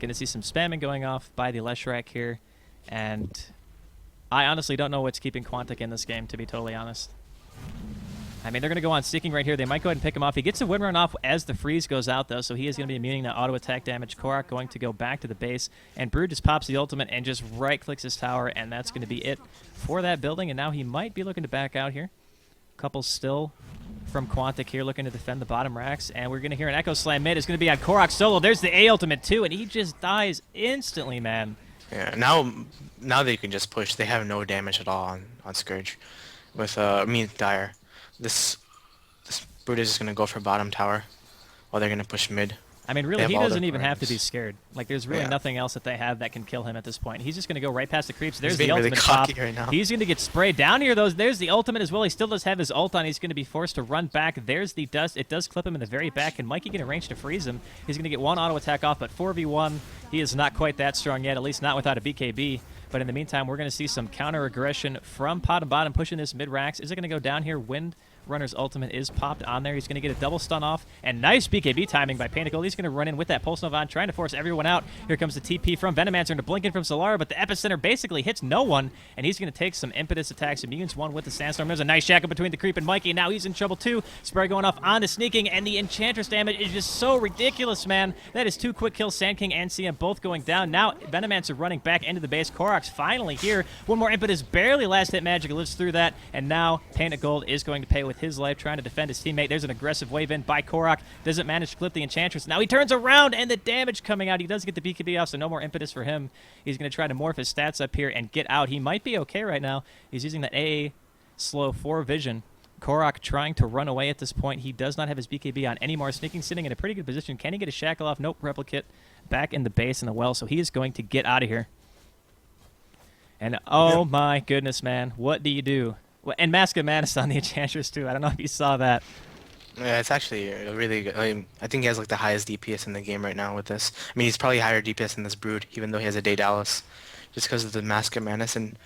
Going to see some spamming going off by the Leshrac here. And I honestly don't know what's keeping Quantic in this game, to be totally honest. I mean, they're going to go on Seeking right here. They might go ahead and pick him off. He gets a win run off as the freeze goes out, though, so he is going to be immune to auto attack damage. Korak going to go back to the base, and Brood just pops the ultimate and just right-clicks his tower, and that's going to be it for that building. And now he might be looking to back out here. Couple still from Quantic here looking to defend the bottom racks, and we're going to hear an Echo Slam mid. It's going to be on Korak solo. There's the A ultimate, too, and he just dies instantly, man. Yeah, now they can just push. They have no damage at all on Scourge. With, Dire. This Brood is just going to go for bottom tower while they're going to push mid. I mean, really, he doesn't even have to be scared. Like, there's really Yeah. nothing else that they have that can kill him at this point. He's just going to go right past the creeps. There's He's the being really ultimate pop. cocky right now. He's going to get sprayed down here, though. There's the ultimate as well. He still does have his ult on. He's going to be forced to run back. There's the dust. It does clip him in the very back, and Mikey can arrange to freeze him. He's going to get one auto attack off, but 4v1, he is not quite that strong yet, at least not without a BKB. But in the meantime, we're going to see some counter aggression from PotM bottom, pushing this mid racks. Is it going to go down here? Wind Runner's ultimate is popped on there. He's going to get a double stun off, and nice BKB timing by Pinnacle. He's going to run in with that Pulse Nova on, trying to force everyone out. Here comes the TP from Venomancer into Blinken from Solara, but the Epicenter basically hits no one, and he's going to take some impetus attacks. Immunes one with the Sandstorm. There's a nice shackle between the Creep and Mikey, and now he's in trouble too. Spray going off on the Sneaking, and the Enchantress damage is just so ridiculous, man. That is two quick kills. Sand King and CM both going down. Now Venomancer running back into the base. Korok's finally here. One more impetus, barely last hit magic, lives through that, and now Painted Gold is going to pay with his life, trying to defend his teammate. There's an aggressive wave in by Korok. Doesn't manage to clip the Enchantress. Now he turns around, and the damage coming out. He does get the BKB off, so no more impetus for him. He's going to try to morph his stats up here and get out. He might be okay right now. He's using the AA slow 4 vision. Korok trying to run away at this point. He does not have his BKB on anymore. Sneaking, sitting in a pretty good position. Can he get a shackle off? Nope. Replicate back in the base in the well, so he is going to get out of here. And oh my goodness, man. What do you do? And Mask of Madness on the Enchantress, too. I don't know if you saw that. Yeah, it's actually a really good. I think he has like the highest DPS in the game right now with this. I mean, he's probably higher DPS than this Brood, even though he has a Daedalus, just because of the Mask of Madness. And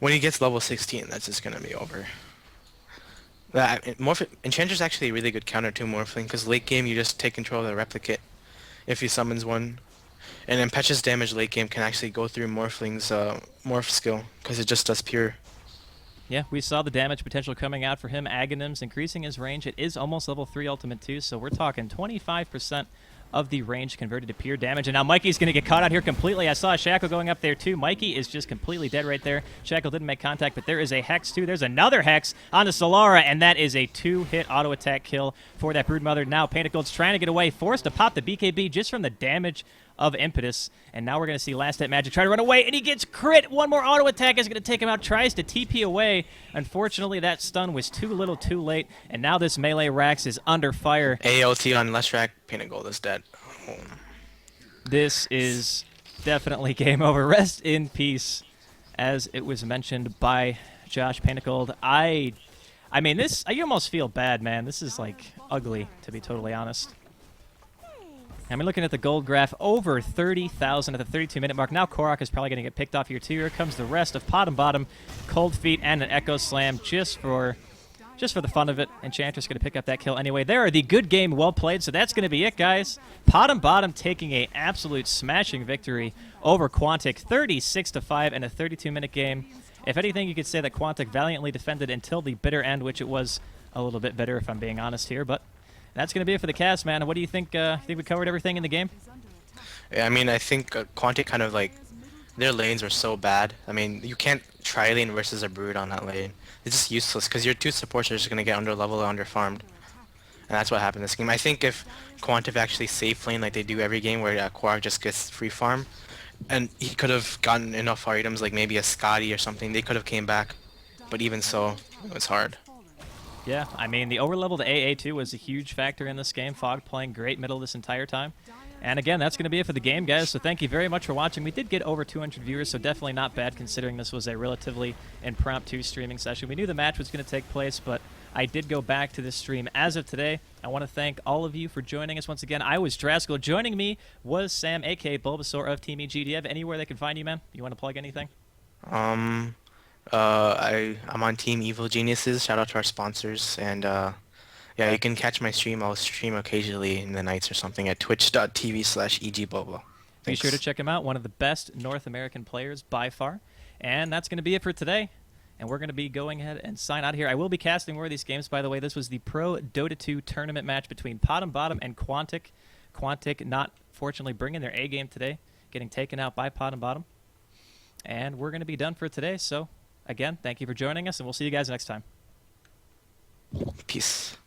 when he gets level 16, that's just gonna be over. Enchantress is actually a really good counter to Morphling, because late game you just take control of the Replicate if he summons one. And Impetuous damage late game can actually go through Morphling's morph skill, because it just does pure. Yeah, we saw the damage potential coming out for him. Aghanims increasing his range. It is almost level 3 ultimate too, so we're talking 25% of the range converted to pure damage. And now Mikey's going to get caught out here completely. I saw a Shackle going up there too. Mikey is just completely dead right there. Shackle didn't make contact, but there is a Hex too. There's another Hex on the Solara, and that is a 2-hit auto attack kill for that Broodmother. Now Painted Gold's trying to get away, forced to pop the BKB just from the damage of impetus, and now we're going to see last hit magic try to run away, and he gets crit. One more auto attack is going to take him out, tries to TP away. Unfortunately, that stun was too little too late, and now this melee Rax is under fire. AOT on Leshrac, Painted Gold is dead. Oh. This is definitely game over. Rest in peace, as it was mentioned by Josh Painted Gold. I mean, this, I almost feel bad, man. This is like ugly, to be totally honest. I mean, looking at the gold graph, over 30,000 at the 32-minute mark. Now Korok is probably going to get picked off here too. Here comes the rest of PotM bottom, Cold Feet, and an Echo Slam just for the fun of it. Enchantress going to pick up that kill anyway. There are the good game, well played. So that's going to be it, guys. PotM bottom taking a absolute smashing victory over Quantic, 36-5 in a 32-minute game. If anything, you could say that Quantic valiantly defended until the bitter end, which it was a little bit bitter if I'm being honest here, but that's going to be it for the cast, man. What do you think? You think we covered everything in the game? Yeah, I mean, I think Quantic kind of like, their lanes were so bad. I mean, you can't tri-lane versus a Brood on that lane. It's just useless, because your two supports are just going to get under level or under farmed. And that's what happened this game. I think if Quantic actually safe lane like they do every game, where Korok just gets free farm, and he could have gotten enough items, like maybe a Scotty or something, they could have came back. But even so, it was hard. Yeah, I mean, the overleveled AA2 was a huge factor in this game. Fog playing great middle this entire time. And again, that's going to be it for the game, guys. So thank you very much for watching. We did get over 200 viewers, so definitely not bad considering this was a relatively impromptu streaming session. We knew the match was going to take place, but I did go back to this stream as of today. I want to thank all of you for joining us once again. I was Draskyl. Joining me was Sam, a.k.a. Bulbasaur of Team EG. Do you have anywhere they can find you, man? You want to plug anything? I'm on Team Evil Geniuses. Shout out to our sponsors, and yeah, you can catch my stream. I'll stream occasionally in the nights or something at twitch.tv/egbulba. Be sure to check him out. One of the best North American players by far. And that's going to be it for today. And we're going to be going ahead and sign out of here. I will be casting more of these games, by the way. This was the Prodota2 tournament match between PotM and Quantic. Quantic not fortunately bringing their A game today, getting taken out by PotM. And we're going to be done for today. So, again, thank you for joining us, and we'll see you guys next time. Peace.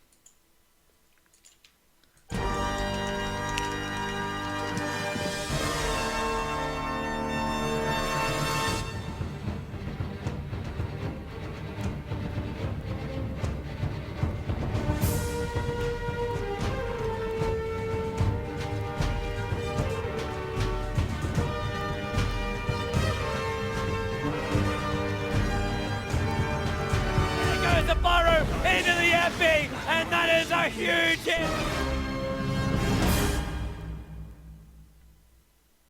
Into the FB, and that is a huge hit.